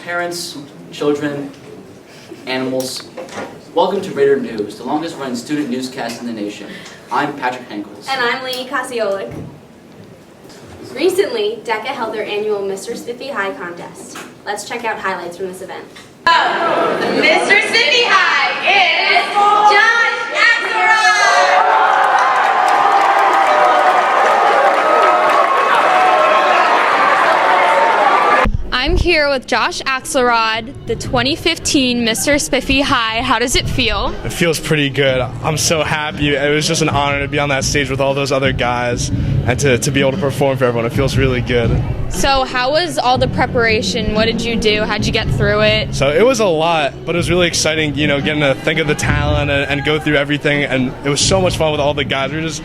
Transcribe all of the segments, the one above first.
parents, children, animals. Welcome to RaiderNews, the longest running student newscast in the nation. I'm Patrick Henkels. And I'm Lainey Kosiolik. Recently, DECA held their annual Mr. Spiffy Hi contest. Let's check out highlights from this event. Mr. Spiffy Hi is Josh Axelrod! I'm here with Josh Axelrod, the 2015 Mr. Spiffy Hi. How does it feel? It feels pretty good. I'm so happy. It was just an honor to be on that stage with all those other guys and to be able to perform for everyone. It feels really good. So how was all the preparation? What did you do? How'd you get through it? So it was a lot, but it was really exciting, you know, getting to think of the talent and go through everything. And it was so much fun with all the guys. We were just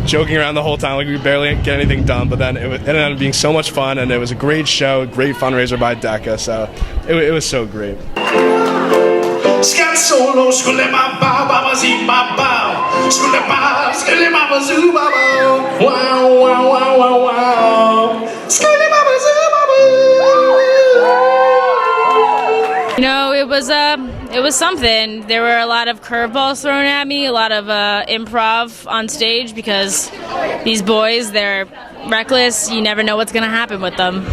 joking around the whole time, like we barely get anything done, but then it ended up being so much fun, and it was a great show, great fundraiser by DECA, so it was so great. You know, it was something. There were a lot of curveballs thrown at me, a lot of improv on stage, because these boys, they're reckless. You never know what's gonna happen with them.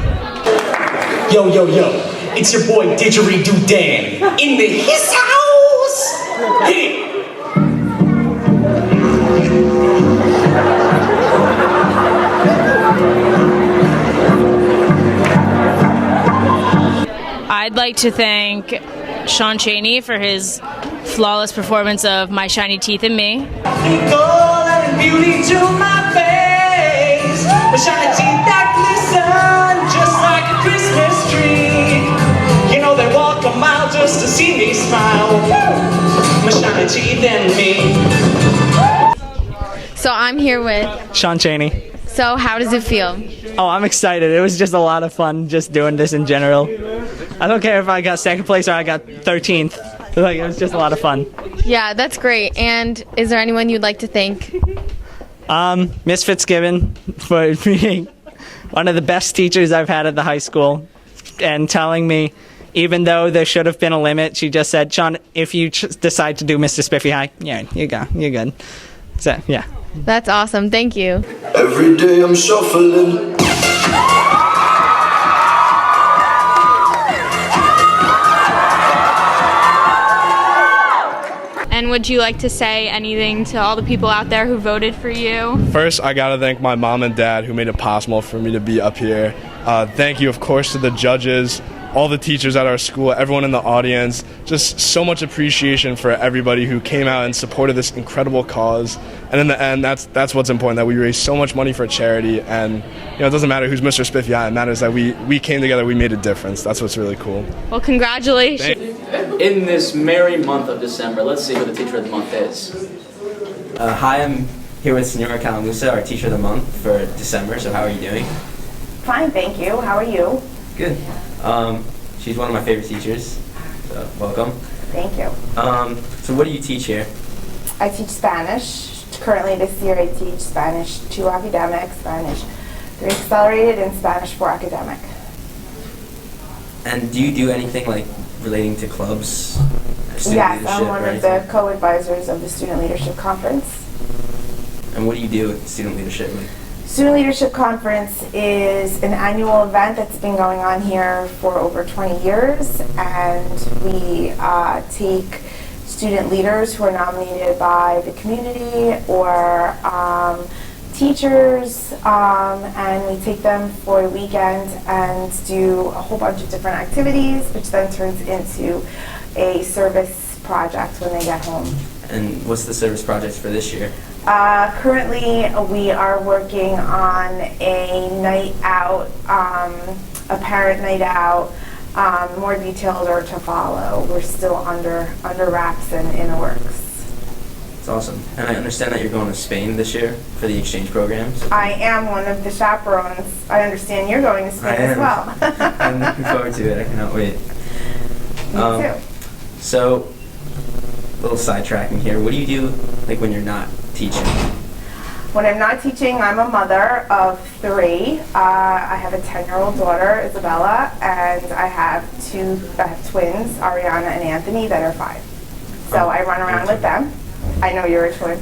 Yo, yo, yo, it's your boy Didgeridoo Dan in the his house. Hit it. I'd like to thank Sean Chaney for his flawless performance of My Shiny Teeth and Me. Gold and beauty to my face, my shiny teeth that glisten just like a Christmas tree. You know they walk a mile just to see me smile. My shiny teeth and me. So I'm here with... Sean Chaney. So how does it feel? Oh, I'm excited. It was just a lot of fun just doing this in general. I don't care if I got second place or I got 13th. Like, it was just a lot of fun. Yeah, that's great. And is there anyone you'd like to thank? Miss Fitzgibbon for being one of the best teachers I've had at the high school and telling me, even though there should have been a limit, she just said, Sean, if you decide to do Mr. Spiffy Hi, yeah, you go, you're good. So, yeah. That's awesome. Thank you. Every day I'm shuffling. And would you like to say anything to all the people out there who voted for you? First, I gotta thank my mom and dad who made it possible for me to be up here. Thank you, of course, to the judges, all the teachers at our school, everyone in the audience. Just so much appreciation for everybody who came out and supported this incredible cause. And in the end, that's what's important, that we raised so much money for charity. And you know, it doesn't matter who's Mr. Spiffy Hi, it matters that we came together, we made a difference. That's what's really cool. Well, congratulations. In this merry month of December, let's see who the Teacher of the Month is. Hi, I'm here with Senora Calamusa, our Teacher of the Month for December. So how are you doing? Fine, thank you. How are you? Good. She's one of my favorite teachers, so welcome. Thank you. So what do you teach here? I teach Spanish. Currently this year I teach Spanish 2 academic, Spanish 3 accelerated, and Spanish 4 academic. And do you do anything like relating to clubs? Yes, I'm one of the co-advisors of the Student Leadership Conference. And what do you do with student leadership? Student Leadership Conference is an annual event that's been going on here for over 20 years, and we take student leaders who are nominated by the community or teachers, and we take them for a weekend and do a whole bunch of different activities, which then turns into a service project when they get home. And what's the service project for this year? Currently, we are working on a night out, a parent night out. More details are to follow. We're still under wraps and in the works. It's awesome. And I understand that you're going to Spain this year for the exchange programs. I am one of the chaperones. I understand you're going to Spain as well. I'm looking forward to it. I cannot wait. Me too. So, a little sidetracking here. What do you do like when you're not teaching? When I'm not teaching, I'm a mother of 3. I have a 10-year-old daughter, Isabella, and I have twins, Ariana and Anthony, that are 5. So I run around with them. I know you're a twin.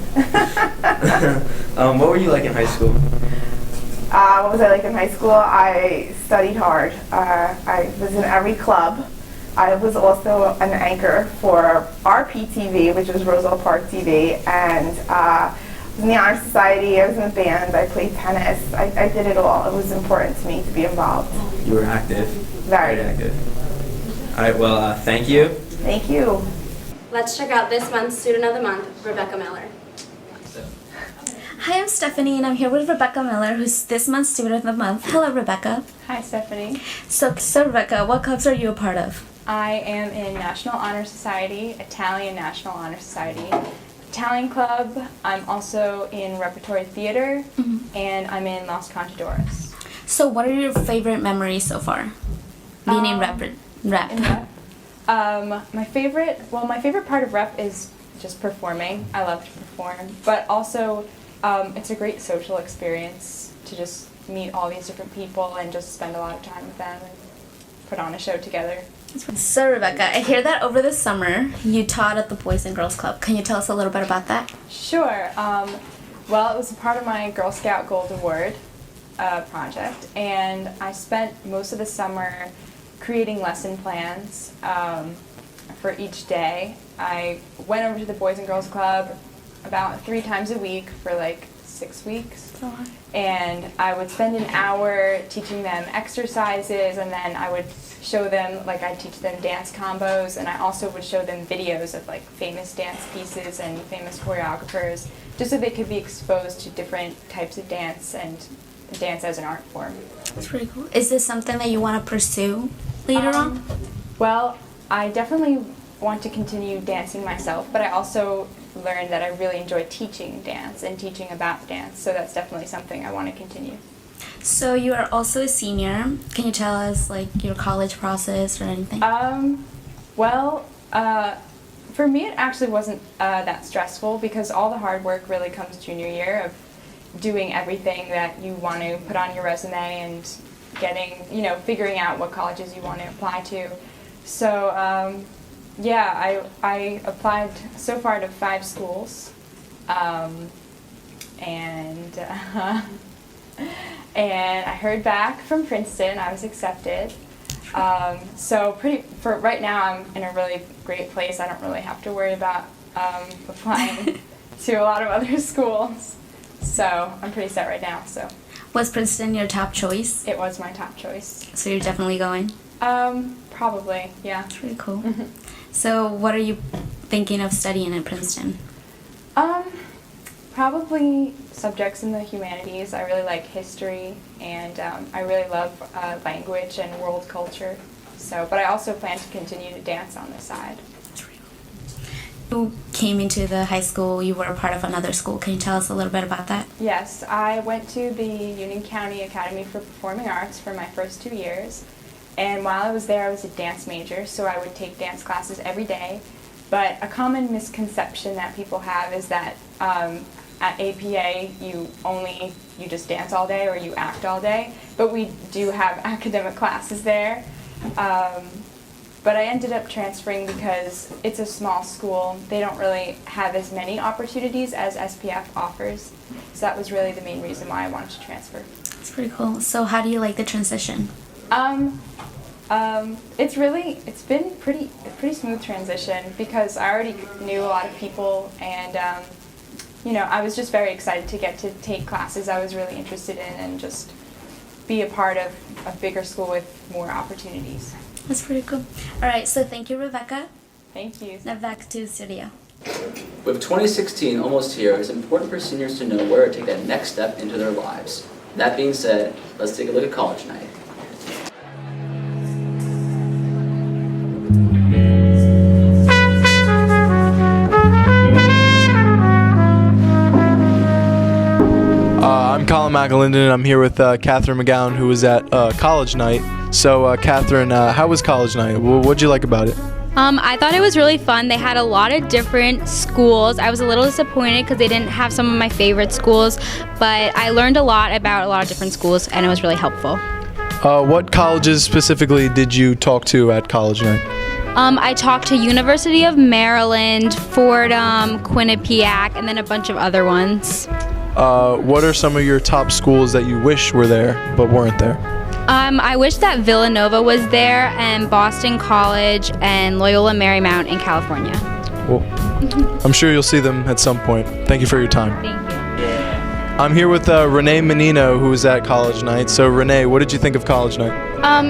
What were you like in high school? What was I like in high school? I studied hard. I was in every club. I was also an anchor for RPTV, which was Roselle Park TV, and I was in the Honor Society, I was in the band, I played tennis. I did it all. It was important to me to be involved. You were active. Very active. All right, well, thank you. Thank you. Let's check out this month's Student of the Month, Rebecca Miller. Hi, I'm Stephanie, and I'm here with Rebecca Miller, who's this month's Student of the Month. Hello, Rebecca. Hi, Stephanie. So Rebecca, what clubs are you a part of? I am in National Honor Society, Italian National Honor Society, Italian Club. I'm also in Repertory Theater, and I'm in Los Contadores. So what are your favorite memories so far, being in rep? My favorite part of rep is just performing. I love to perform, but also it's a great social experience to just meet all these different people and just spend a lot of time with them and put on a show together. So Rebecca, I hear that over the summer you taught at the Boys and Girls Club. Can you tell us a little bit about that? Sure. Well, it was a part of my Girl Scout Gold Award project, and I spent most of the summer creating lesson plans for each day. I went over to the Boys and Girls Club about 3 times a week for like 6 weeks. And I would spend an hour teaching them exercises, and then I would show them, like I'd teach them dance combos, and I also would show them videos of like famous dance pieces and famous choreographers, just so they could be exposed to different types of dance and dance as an art form. That's pretty cool. Is this something that you want to pursue later on? Well, I definitely want to continue dancing myself, but I also learned that I really enjoy teaching dance and teaching about dance, so that's definitely something I want to continue. So you are also a senior. Can you tell us like your college process or anything? For me it actually wasn't that stressful, because all the hard work really comes junior year of doing everything that you want to put on your resume and figuring out what colleges you want to apply to. So I applied so far to 5 schools, and I heard back from Princeton. I was accepted. So for right now, I'm in a really great place. I don't really have to worry about applying to a lot of other schools. So I'm pretty set right now. So was Princeton your top choice? It was my top choice. So you're definitely going? Probably, yeah. That's pretty cool. So what are you thinking of studying at Princeton? Probably subjects in the humanities. I really like history, and I really love language and world culture. But I also plan to continue to dance on the side. You came into the high school, you were a part of another school. Can you tell us a little bit about that? Yes, I went to the Union County Academy for Performing Arts for my first 2 years. And while I was there, I was a dance major, so I would take dance classes every day. But a common misconception that people have is that at APA, you just dance all day or you act all day. But we do have academic classes there. But I ended up transferring because it's a small school. They don't really have as many opportunities as SPF offers. So that was really the main reason why I wanted to transfer. That's pretty cool. So how do you like the transition? It's been a pretty smooth transition, because I already knew a lot of people, and I was just very excited to get to take classes I was really interested in and just be a part of a bigger school with more opportunities. That's pretty cool. All right, so thank you, Rebecca. Thank you. Now back to the studio. With 2016 almost here, it's important for seniors to know where to take that next step into their lives. That being said, let's take a look at college night. I'm Colin McAlinden, and I'm here with Catherine McGowan, who was at college night. So, Catherine, how was college night? What'd you like about it? I thought it was really fun. They had a lot of different schools. I was a little disappointed because they didn't have some of my favorite schools, but I learned a lot about a lot of different schools, and it was really helpful. What colleges specifically did you talk to at college night? I talked to University of Maryland, Fordham, Quinnipiac, and then a bunch of other ones. What are some of your top schools that you wish were there but weren't there? I wish that Villanova was there, and Boston College, and Loyola Marymount in California. Well, I'm sure you'll see them at some point. Thank you for your time. Thank you. I'm here with Renee Menino, who was at college night. So Renee, what did you think of college night?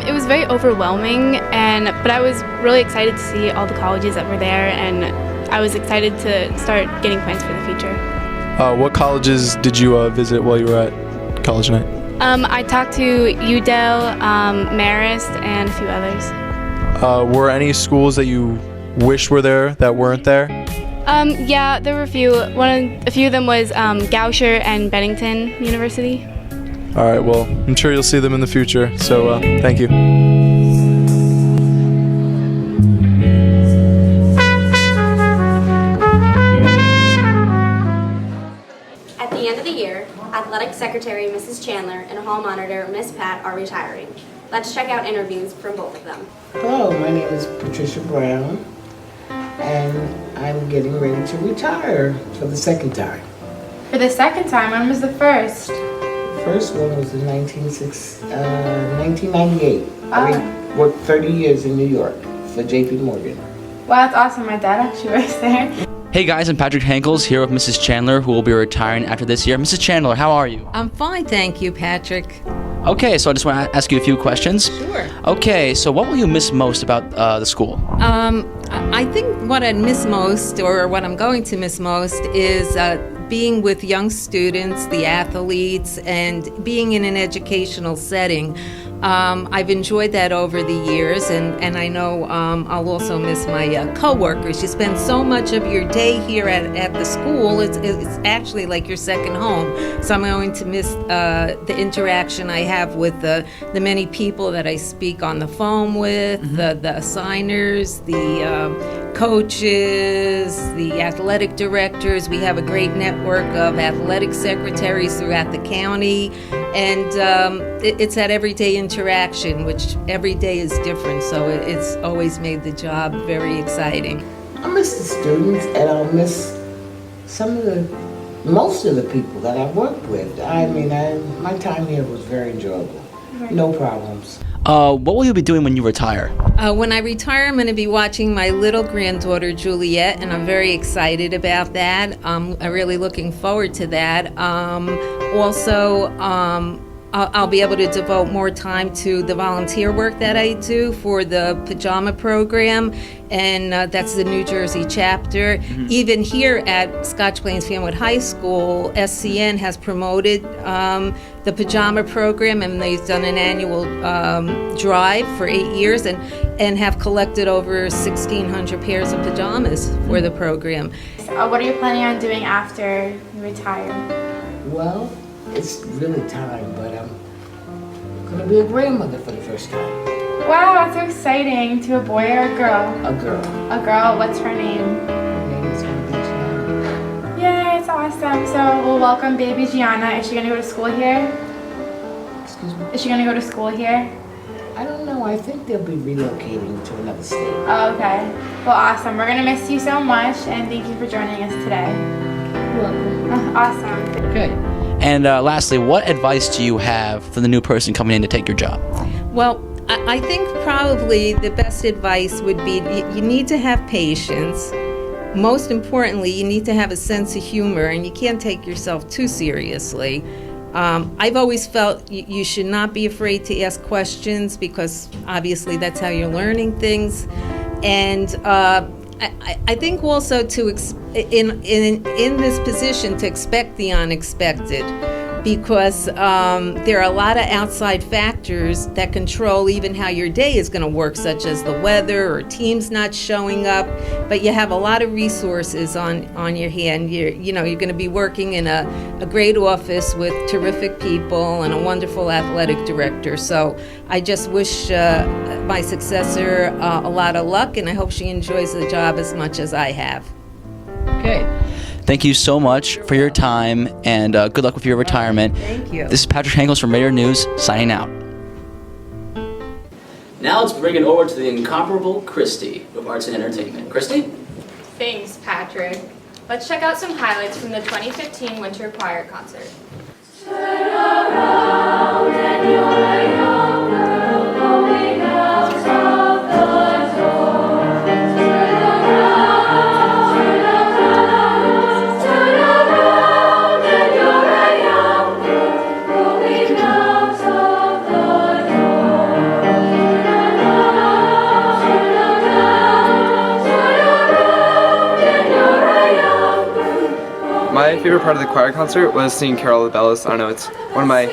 It was very overwhelming, but I was really excited to see all the colleges that were there, and I was excited to start getting plans for the future. What colleges did you visit while you were at college night? I talked to UDEL, Marist, and a few others. Were any schools that you wish were there that weren't there? Yeah, there were a few. A few of them was Goucher and Bennington University. All right, well, I'm sure you'll see them in the future, so thank you. At the end of the year, Athletic Secretary Mrs. Chandler and Hall Monitor Miss Pat are retiring. Let's check out interviews from both of them. Hello, my name is Patricia Brown, and I'm getting ready to retire for the second time. For the second time? When was the first? The first one was in 1998. I worked 30 years in New York for J.P. Morgan. Wow, that's awesome. My dad actually works there. Hey guys, I'm Patrick Hankels here with Mrs. Chandler, who will be retiring after this year. Mrs. Chandler, how are you? I'm fine, thank you, Patrick. Okay, so I just want to ask you a few questions. Sure. Okay, so what will you miss most about the school? I think what I'd miss most, or what I'm going to miss most, is being with young students, the athletes, and being in an educational setting. I've enjoyed that over the years, and I know I'll also miss my co-workers. You spend so much of your day here at the school, it's actually like your second home. So I'm going to miss the interaction I have with the many people that I speak on the phone with, the assigners, the coaches, the athletic directors. We have a great network of athletic secretaries throughout the county, and it's that everyday interaction, which every day is different, so it's always made the job very exciting. I miss the students, and I'll miss most of the people that I worked with. I mean, my time here was very enjoyable. No problems. What will you be doing when you retire? When I retire, I'm going to be watching my little granddaughter Juliet, and I'm very excited about that. I'm really looking forward to that. I'll be able to devote more time to the volunteer work that I do for the pajama program, and that's the New Jersey chapter. Even here at Scotch Plains Fanwood High School, SCN has promoted the pajama program, and they've done an annual drive for 8 years and have collected over 1,600 pairs of pajamas for the program. What are you planning on doing after you retire? Well, it's really time, but I'm going to be a grandmother for the first time. Wow, that's so exciting. To a boy or a girl? A girl. A girl. What's her name? Her name is going to be Gianna. Yay, it's awesome. So we'll welcome baby Gianna. Is she going to go to school here? Excuse me? Is she going to go to school here? I don't know. I think they'll be relocating to another state. Oh, okay. Well, awesome. We're going to miss you so much, and thank you for joining us today. You're welcome. Awesome. Okay. And lastly, what advice do you have for the new person coming in to take your job? Well, I think probably the best advice would be you need to have patience. Most importantly, you need to have a sense of humor, and you can't take yourself too seriously. I've always felt you should not be afraid to ask questions, because obviously that's how you're learning things. And I think also in this position to expect the unexpected. because there are a lot of outside factors that control even how your day is going to work, such as the weather or teams not showing up. But you have a lot of resources on your hand. You're going to be working in a great office with terrific people and a wonderful athletic director. So I just wish my successor a lot of luck, and I hope she enjoys the job as much as I have. Okay. Thank you so much for your time, and good luck with your retirement. Thank you. This is Patrick Hankles from RaiderNews, signing out. Now let's bring it over to the incomparable Christy with Arts and Entertainment. Christy? Thanks, Patrick. Let's check out some highlights from the 2015 Winter Choir Concert. Turn around and you're a young girl going out of the door. Turn around and you're a young girl going out of the door. Turn around and you're a young girl. My favorite part of the choir concert was singing Carol of the Bells. I don't know, it's one of my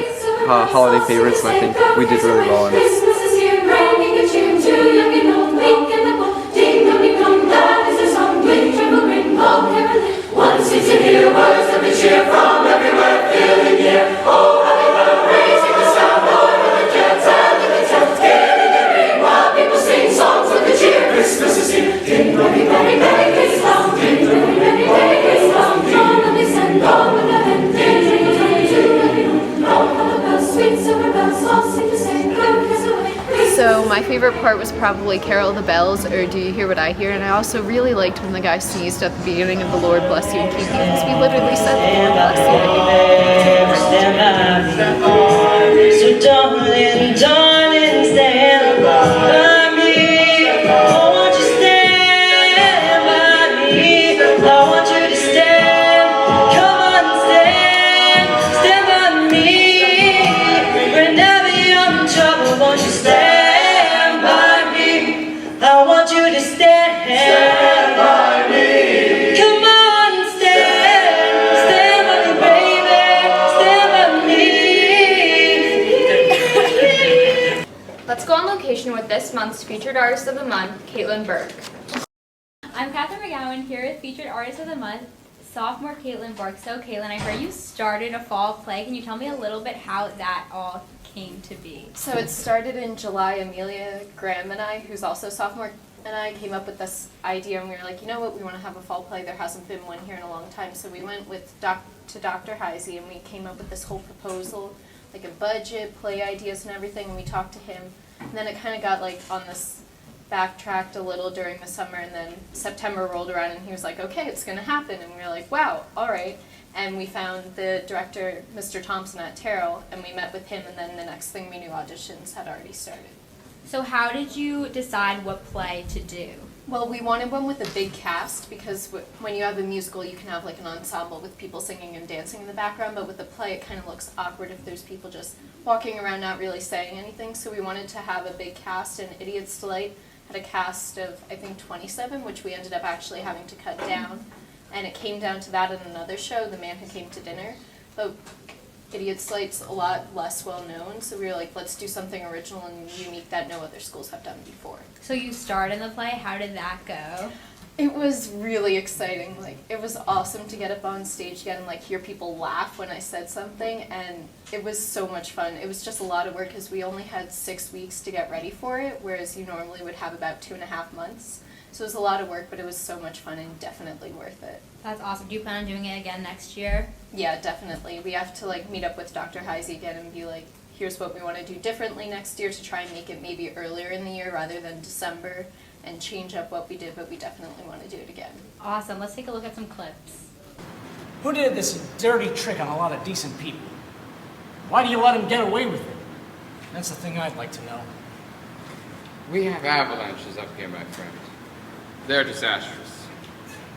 holiday favorites, and I think we did really well in it. Christmas is here, bringing good cheer to young and old, weak and the bold. Ding dong ding dong, that is the song. Ring, tremble, ring, all carolling. One seems to hear words of good cheer from everywhere, filling the air. Oh, how they love raising the sound, Lord of the jets and the guitars, getting the ring while people sing songs of good cheer. Christmas is here. Ding dong ding dong, Merry Christmas, ding dong ding dong, Merry Christmas. All of this and all of the end, ding ding ding ding ding. All of the bells, sweet silver bells, all sing the same. Go kiss away. So my favorite part was probably Carol of the Bells, or Do You Hear What I Hear? And I also really liked when the guy sneezed at the beginning of the Lord Bless You and Keep You, because we literally said the Lord Bless You. So darling, darling, stand by me. I want you to stand by me. I want you to stand. Come on, stand by me. Whenever you're in trouble, won't you stand by me? I want you to stand by me. Come on, stand by me, baby. Stand by me. Let's go on location with this month's featured artist of the month, Caitlin Burke. I'm Catherine McGowan here with featured artist of the month, sophomore Caitlin Burke. So Caitlin, I heard you started a fall play. Can you tell me a little bit how that all came to be? So it started in July. Amelia Graham and I, who's also sophomore, and I came up with this idea, and we were like, you know what, we want to have a fall play. There hasn't been one here in a long time. So we went with to Dr. Heisey, and we came up with this whole proposal, like a budget, play ideas and everything, and we talked to him. And then it kind of got like on this backtracked a little during the summer, and then September rolled around and he was like, okay, it's going to happen. And we were like, wow, all right. And we found the director, Mr. Thompson at Terrell, and we met with him, and then the next thing we knew, auditions had already started. So how did you decide what play to do? Well, we wanted one with a big cast, because when you have a musical, you can have like an ensemble with people singing and dancing in the background, but with a play, it kind of looks awkward if there's people just walking around not really saying anything. So we wanted to have a big cast, and Idiot's Delight had a cast of, I think, 27, which we ended up actually having to cut down. And it came down to that in another show, The Man Who Came to Dinner. But Idiot's Delight's a lot less well known, so we were like, let's do something original and unique that no other schools have done before. So you starred in the play. How did that go? It was really exciting. Like, it was awesome to get up on stage again and like hear people laugh when I said something, and it was so much fun. It was just a lot of work because we only had 6 weeks to get ready for it, whereas you normally would have about 2.5 months. So it was a lot of work, but it was so much fun and definitely worth it. That's awesome. Do you plan on doing it again next year? Yeah, definitely. We have to like meet up with Dr. Heisey again and be like, here's what we want to do differently next year to try and make it maybe earlier in the year rather than December, and change up what we did, but we definitely want to do it again. Awesome. Let's take a look at some clips. Who did this dirty trick on a lot of decent people? Why do you let him get away with it? That's the thing I'd like to know. We have avalanches up here, my friend. They're disastrous.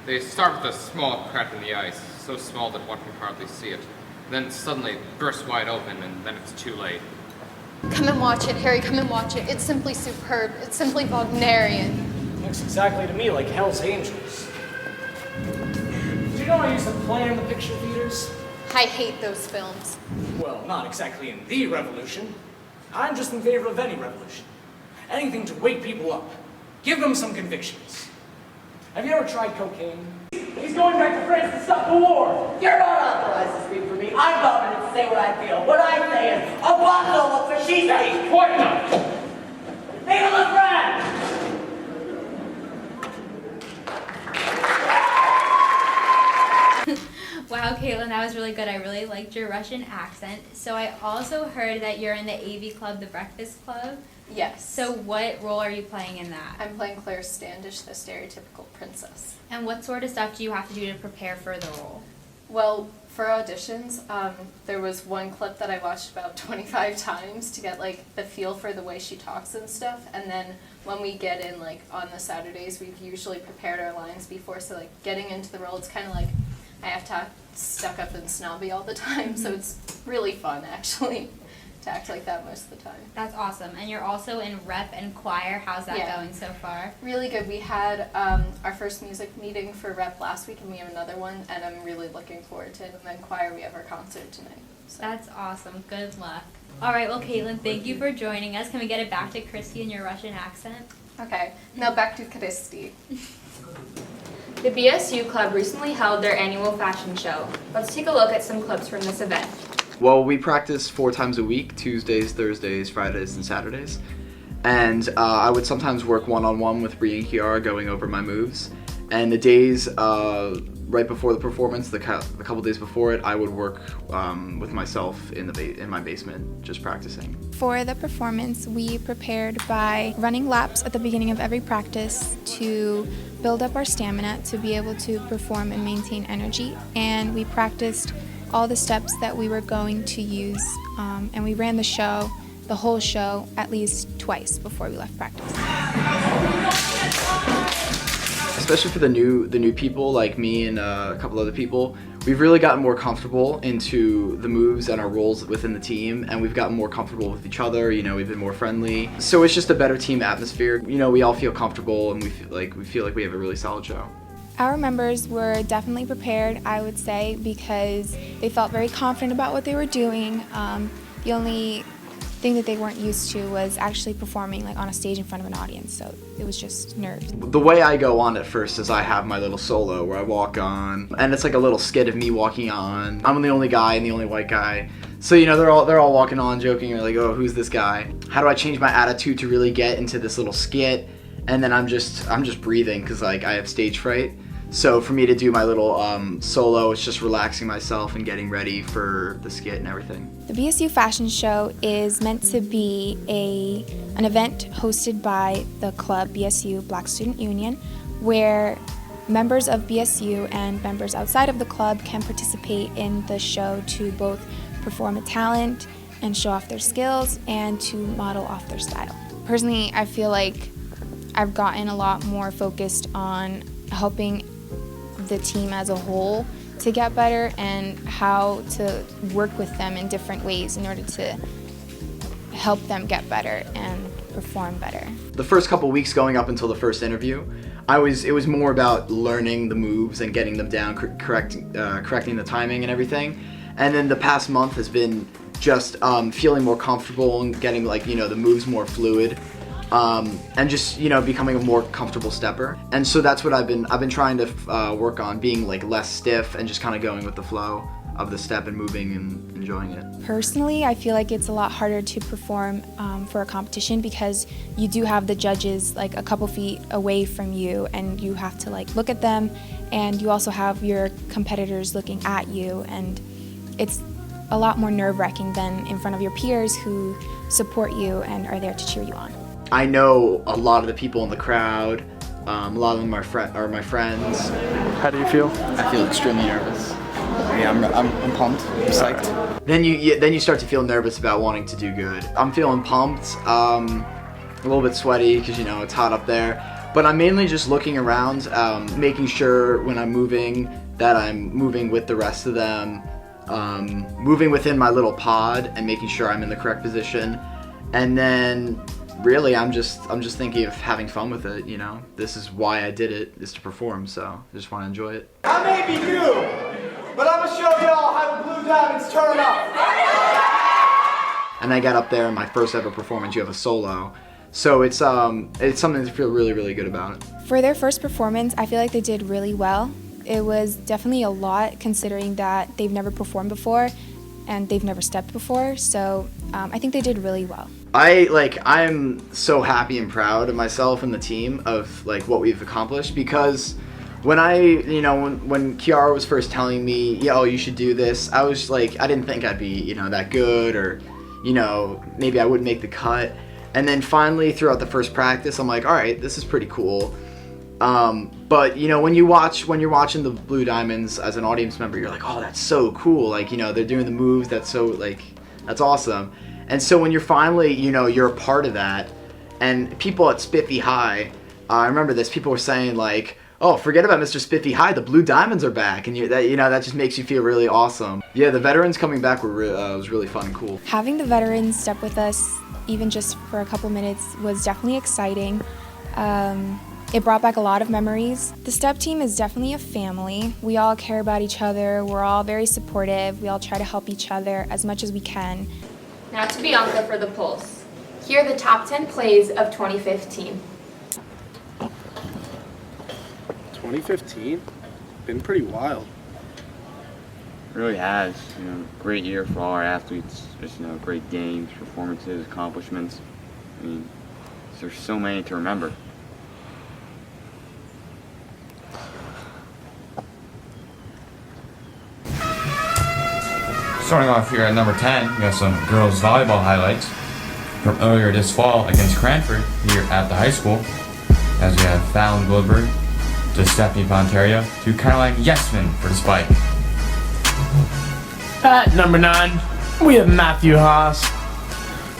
They start with a small crack in the ice, so small that one can hardly see it. Then suddenly burst wide open, and then it's too late. Come and watch it, Harry, come and watch it. It's simply superb. It's simply Wagnerian. Looks exactly to me like Hell's Angels. Did you know I used to play in the picture theaters? I hate those films. Well, not exactly in the revolution. I'm just in favor of any revolution. Anything to wake people up. Give them some convictions. Have you ever tried cocaine? He's going back to France to stop the war. You're not authorized to speak for me. I'm government to say what I feel. What I say is a bottle of fascism. Quite not. Make a look friend. Wow, Caitlin, that was really good. I really liked your Russian accent. So I also heard that you're in the AV Club, the Breakfast Club. Yes. So what role are you playing in that? I'm playing Claire Standish, the stereotypical princess. And what sort of stuff do you have to do to prepare for the role? Well, for auditions, there was one clip that I watched about 25 times to get like the feel for the way she talks and stuff. And then when we get in like on the Saturdays, we've usually prepared our lines before. So like getting into the role, it's kind of like I have to act stuck up and snobby all the time. So it's really fun actually to act like that most of the time. That's awesome. And you're also in rep and choir. How's that going so far? Really good. We had our first music meeting for rep last week, and we have another one, and I'm really looking forward to it. And then choir, we have our concert tonight. So. That's awesome. Good luck. All right, well, Caitlin, thank you for joining us. Can we get it back to Christy in your Russian accent? Okay. Now back to Christy. The BSU Club recently held their annual fashion show. Let's take a look at some clips from this event. Well, we practice 4 times a week, Tuesdays, Thursdays, Fridays, and Saturdays. And I would sometimes work one-on-one with Bree and Kiara going over my moves. And the days right before the performance, the couple days before it, I would work with myself in my basement, just practicing. For the performance, we prepared by running laps at the beginning of every practice to build up our stamina to be able to perform and maintain energy. And we practiced all the steps that we were going to use, and we ran the whole show, at least twice before we left practice. Especially for the new people like me and a couple other people, we've really gotten more comfortable into the moves and our roles within the team, and we've gotten more comfortable with each other. You know, we've been more friendly. So it's just a better team atmosphere. You know, we all feel comfortable, and we feel like we have a really solid show. Our members were definitely prepared, I would say, because they felt very confident about what they were doing. The only thing that they weren't used to was actually performing like on a stage in front of an audience, so it was just nerves. The way I go on at first is I have my little solo where I walk on, and it's like a little skit of me walking on. I'm the only guy and the only white guy. So, you know, they're all walking on, joking, or like, oh, who's this guy? How do I change my attitude to really get into this little skit? And then I'm just breathing because like I have stage fright. So for me to do my little solo, it's just relaxing myself and getting ready for the skit and everything. The BSU Fashion Show is meant to be an event hosted by the club BSU Black Student Union, where members of BSU and members outside of the club can participate in the show to both perform a talent and show off their skills and to model off their style. Personally, I feel like I've gotten a lot more focused on helping the team as a whole to get better and how to work with them in different ways in order to help them get better and perform better. The first couple weeks going up until the first interview, it was more about learning the moves and getting them down, correcting the timing and everything. And then the past month has been just feeling more comfortable and getting like, you know, the moves more fluid. And just, you know, becoming a more comfortable stepper. And so that's what I've been trying to work on, being like less stiff and just kind of going with the flow of the step and moving and enjoying it. Personally, I feel like it's a lot harder to perform for a competition because you do have the judges like a couple feet away from you and you have to like look at them, and you also have your competitors looking at you, and it's a lot more nerve-wracking than in front of your peers who support you and are there to cheer you on. I know a lot of the people in the crowd. A lot of them are my friends. How do you feel? I feel extremely nervous. Yeah, I'm pumped. I'm psyched. Then you start to feel nervous about wanting to do good. I'm feeling pumped. A little bit sweaty because, you know, it's hot up there. But I'm mainly just looking around, making sure when I'm moving that I'm moving with the rest of them, moving within my little pod and making sure I'm in the correct position, and then. Really, I'm just thinking of having fun with it, you know? This is why I did it, is to perform, so I just want to enjoy it. I may be new, but I'm gonna show y'all how the Blue Diamonds turn up. And I got up there in my first ever performance. You have a solo, so it's something to feel really, really good about. For their first performance, I feel like they did really well. It was definitely a lot considering that they've never performed before and they've never stepped before, so I think they did really well. I'm so happy and proud of myself and the team of like what we've accomplished, because when when Kiara was first telling me, yo, you should do this, I was like, I didn't think I'd be, that good, or, maybe I wouldn't make the cut. And then finally throughout the first practice, I'm like, all right, this is pretty cool. But when you're watching the Blue Diamonds as an audience member, you're like, oh, that's so cool. Like, they're doing the moves. That's so that's awesome. And so when you're finally, you're a part of that, and people at Spiffy Hi, I remember this, people were saying like, oh, forget about Mr. Spiffy Hi, the Blue Diamonds are back, and that just makes you feel really awesome. Yeah, the veterans coming back was really fun and cool. Having the veterans step with us, even just for a couple minutes, was definitely exciting. It brought back a lot of memories. The step team is definitely a family. We all care about each other. We're all very supportive. We all try to help each other as much as we can. Now to Bianca for the Pulse. Here are the top 10 plays of 2015. 2015? Been pretty wild. It really has. Great year for all our athletes. Just, great games, performances, accomplishments. I mean, there's so many to remember. Starting off here at number 10, we have some girls volleyball highlights from earlier this fall against Cranford here at the high school, as we have Fallon Goldberg to Stephanie Ponteria to Caroline Yesman for the spike. At number 9, we have Matthew Haas,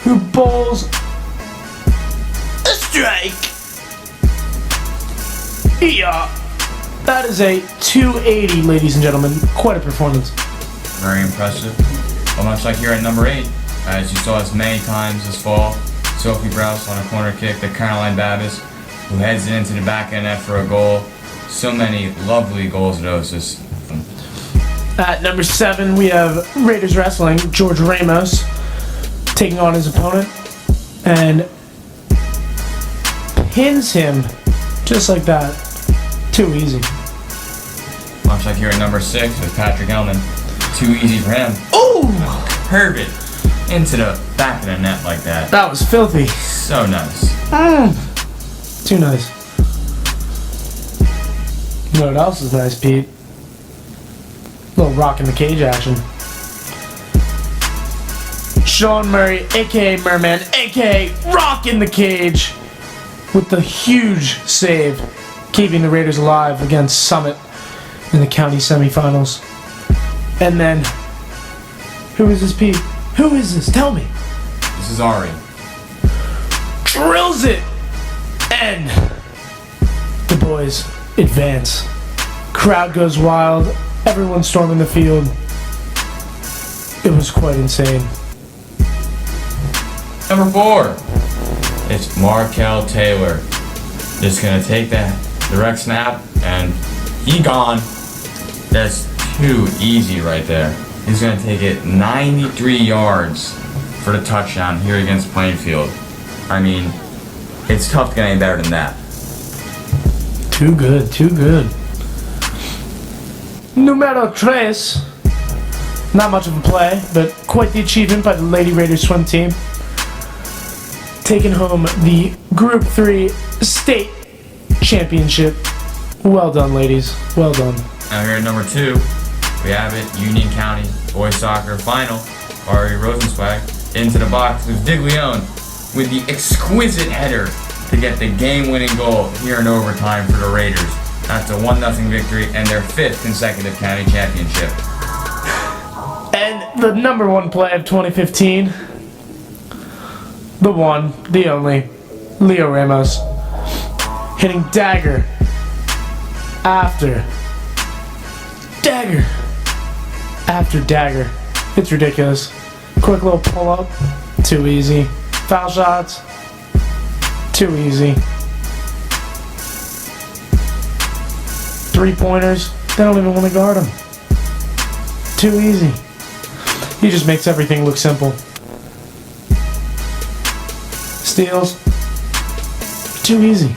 who bowls a strike. Yeah, that is a 280, ladies and gentlemen. Quite a performance. Very impressive. Well, much like here at number 8, as you saw us many times this fall, Sophie Brous on a corner kick to Caroline Babbis, who heads it into the back end net for a goal. So many lovely goals at Osis. At number 7, we have Raiders Wrestling, George Ramos, taking on his opponent and pins him just like that. Too easy. Much like here at number 6 with Patrick Ellman. Too easy for him. Ooh! Curve it into the back of the net like that. That was filthy. So nice. Too nice. You know what else is nice, Pete? Little rock in the cage action. Sean Murray, aka Merman, aka Rock in the Cage, with the huge save, keeping the Raiders alive against Summit in the county semifinals. And then, who is this, Pete? Who is this? Tell me. This is Ari. Drills it! And the boys advance. Crowd goes wild. Everyone storming the field. It was quite insane. Number 4. It's Markel Taylor. Just gonna take that direct snap and he gone. That's too easy right there. He's gonna take it 93 yards for the touchdown here against Plainfield. I mean, it's tough to get any better than that. Too good, too good. Numero 3. Not much of a play, but quite the achievement by the Lady Raiders swim team. Taking home the Group 3 state championship. Well done, ladies. Well done. Now here at number 2, we have it, Union County boys soccer final. Ari Rosenzweig into the box with Diglione with the exquisite header to get the game-winning goal here in overtime for the Raiders. That's a 1-0 victory and their 5th consecutive county championship. And the number 1 play of 2015, the one, the only, Leo Ramos, hitting dagger after dagger after dagger. It's ridiculous. Quick little pull-up, too easy. Foul shots, too easy. 3-pointers, they don't even want to guard them. too easy. He just makes everything look simple. Steals, too easy.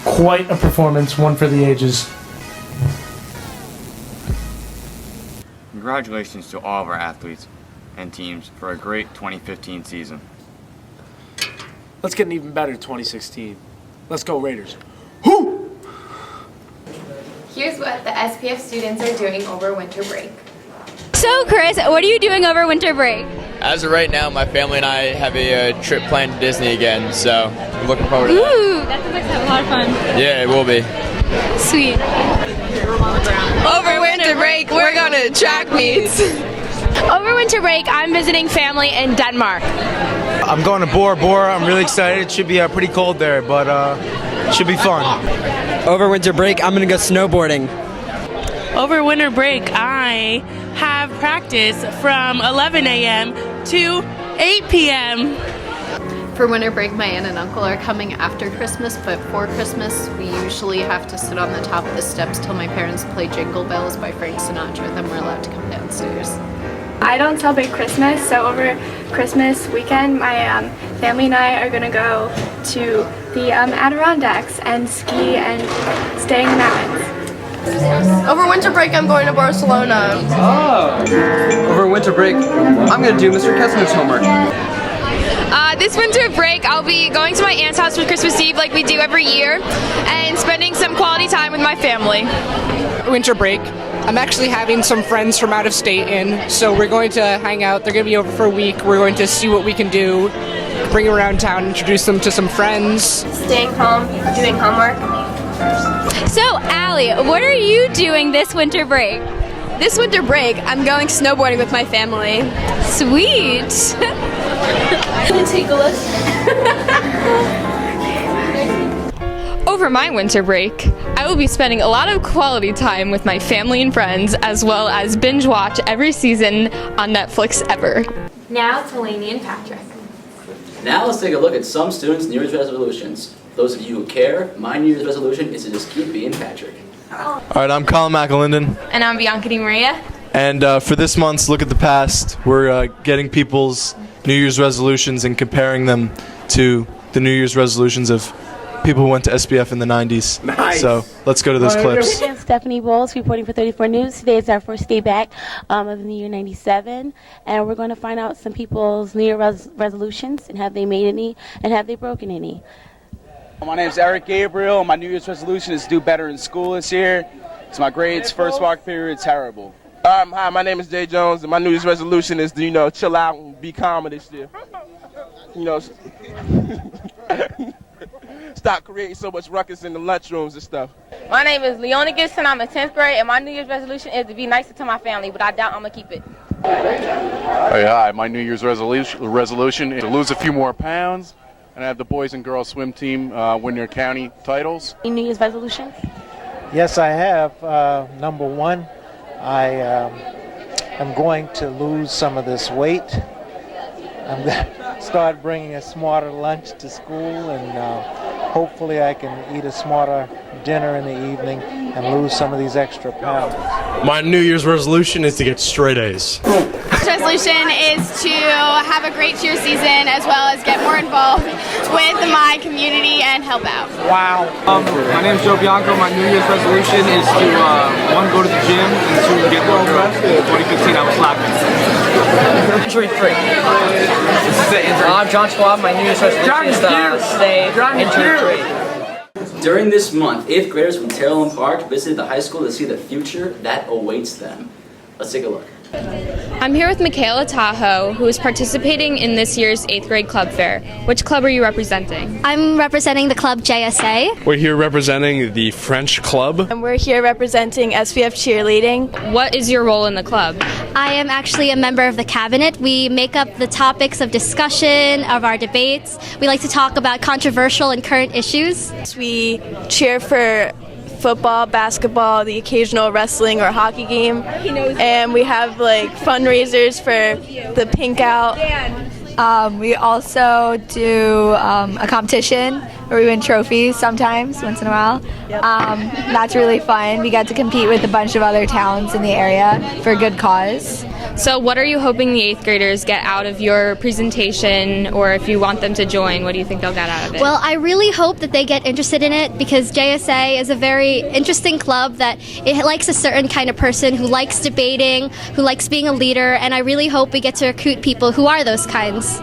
Quite a performance, one for the ages. Congratulations to all of our athletes and teams for a great 2015 season. Let's get an even better 2016. Let's go Raiders. Here's what the SPF students are doing over winter break. So Chris, what are you doing over winter break? As of right now, my family and I have a trip planned to Disney again, so I'm looking forward to that. Ooh, that sounds like a lot of fun. Yeah, it will be. Sweet. Over winter break, we're going to track meets. Over winter break, I'm visiting family in Denmark. I'm going to Bora Bora. I'm really excited. It should be pretty cold there, but it should be fun. Over winter break, I'm going to go snowboarding. Over winter break, I have practice from 11 a.m. to 8 p.m. For winter break, my aunt and uncle are coming after Christmas, but for Christmas, we usually have to sit on the top of the steps till my parents play Jingle Bells by Frank Sinatra, then we're allowed to come downstairs. I don't celebrate Christmas, so over Christmas weekend, my family and I are going to go to the Adirondacks and ski and stay in the mountains. Over winter break, I'm going to Barcelona. Over winter break, I'm going to do Mr. Kessler's homework. This winter break, I'll be going to my aunt's house for Christmas Eve like we do every year and spending some quality time with my family. Winter break. I'm actually having some friends from out of state in, so we're going to hang out. They're going to be over for a week. We're going to see what we can do, bring them around town, introduce them to some friends. Staying home, doing homework. So Allie, what are you doing this winter break? This winter break, I'm going snowboarding with my family. Sweet. Over my winter break, I will be spending a lot of quality time with my family and friends, as well as binge watch every season on Netflix ever. Now to Lainey and Patrick. Now let's take a look at some students' New Year's resolutions. Those of you who care, my New Year's resolution is to just keep being Patrick. All right, I'm Colin McAlinden. And I'm Bianca Di Maria. And for this month's Look at the Past, we're getting people's New Year's resolutions and comparing them to the New Year's resolutions of people who went to SPF in the 90s. Nice. So let's go to those clips. I'm Stephanie Bowles, reporting for 34 News. Today is our first day back of the year 97, and we're going to find out some people's New Year resolutions and have they made any and have they broken any. My name is Eric Gabriel. My New Year's resolution is to do better in school this year. It's my grades first walk period terrible. Hi, my name is Jay Jones, and my New Year's resolution is to, chill out and be calmer this year. Stop creating so much ruckus in the lunchrooms and stuff. My name is Leona Gibson. I'm in 10th grade, and my New Year's resolution is to be nicer to my family, but I doubt I'm going to keep it. Hey, hi, my New Year's resolution is to lose a few more pounds and have the boys and girls swim team win their county titles. Any New Year's resolutions? Yes, I have. Number one, I am going to lose some of this weight. I'm going to start bringing a smarter lunch to school, and hopefully I can eat a smarter dinner in the evening and lose some of these extra pounds. My New Year's resolution is to get straight A's. Resolution is to have a great cheer season, as well as get more involved with my community and help out. Wow. My name is Joe Bianco. My New Year's resolution is to, one, go to the gym, and two, get more girls. In 2015, I was slapping. Injury free. I'm John Schwab. My New Year's resolution is to stay injury free. During this month, 8th graders from Terrell Park visited the high school to see the future that awaits them. Let's take a look. I'm here with Michaela Tahoe, who is participating in this year's 8th grade club fair. Which club are you representing? I'm representing the club JSA. We're here representing the French club. And we're here representing SPF cheerleading. What is your role in the club? I am actually a member of the cabinet. We make up the topics of discussion, of our debates. We like to talk about controversial and current issues. We cheer for football, basketball, the occasional wrestling or hockey game, and we have fundraisers for the Pink Out. We also do a competition where we win trophies sometimes, once in a while. That's really fun. We get to compete with a bunch of other towns in the area for a good cause. So what are you hoping the 8th graders get out of your presentation, or if you want them to join, what do you think they'll get out of it? Well, I really hope that they get interested in it because JSA is a very interesting club that it likes a certain kind of person who likes debating, who likes being a leader, and I really hope we get to recruit people who are those kinds.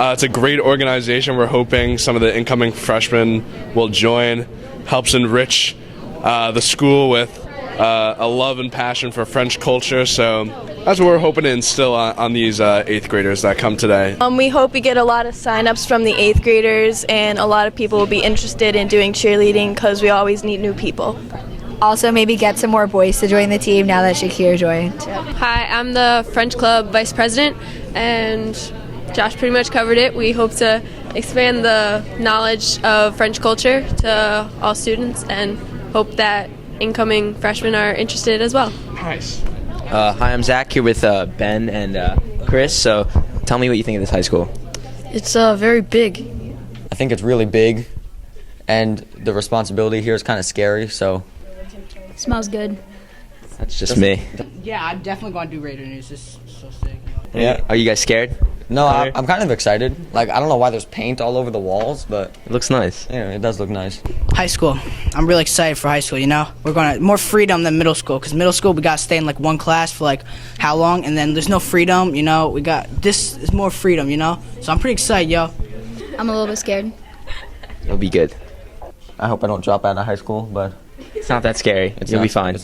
It's a great organization. We're hoping some of the incoming freshmen will join. Helps enrich the school with a love and passion for French culture. So that's what we're hoping to instill on these 8th graders that come today. We hope we get a lot of sign-ups from the 8th graders, and a lot of people will be interested in doing cheerleading because we always need new people. Also, maybe get some more boys to join the team now that Shakir joined. Hi, I'm the French Club Vice President, and Josh pretty much covered it. We hope to expand the knowledge of French culture to all students and hope that incoming freshmen are interested as well. Nice. Hi, I'm Zach here with Ben and Chris. So tell me what you think of this high school. It's very big. I think it's really big, and the responsibility here is kind of scary, so Smells good. that's just me. Yeah, I'm definitely going to do RaiderNews. It's so sick. Yeah. Are you guys scared? No, I'm kind of excited. Like, I don't know why there's paint all over the walls, but it looks nice. Yeah, it does look nice. High school. I'm really excited for high school, you know? We're going to more freedom than middle school, because middle school we got to stay in like one class for like how long, and then there's no freedom, you know? We got, this is more freedom, you know? So I'm pretty excited, yo. I'm a little bit scared. It'll be good. I hope I don't drop out of high school, but it's not that scary. You'll be fine.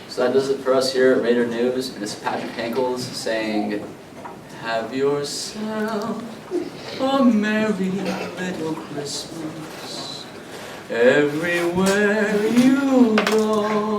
So that does it for us here at Raider News, and it's Patrick Hankles saying, have yourself a merry little Christmas everywhere you go.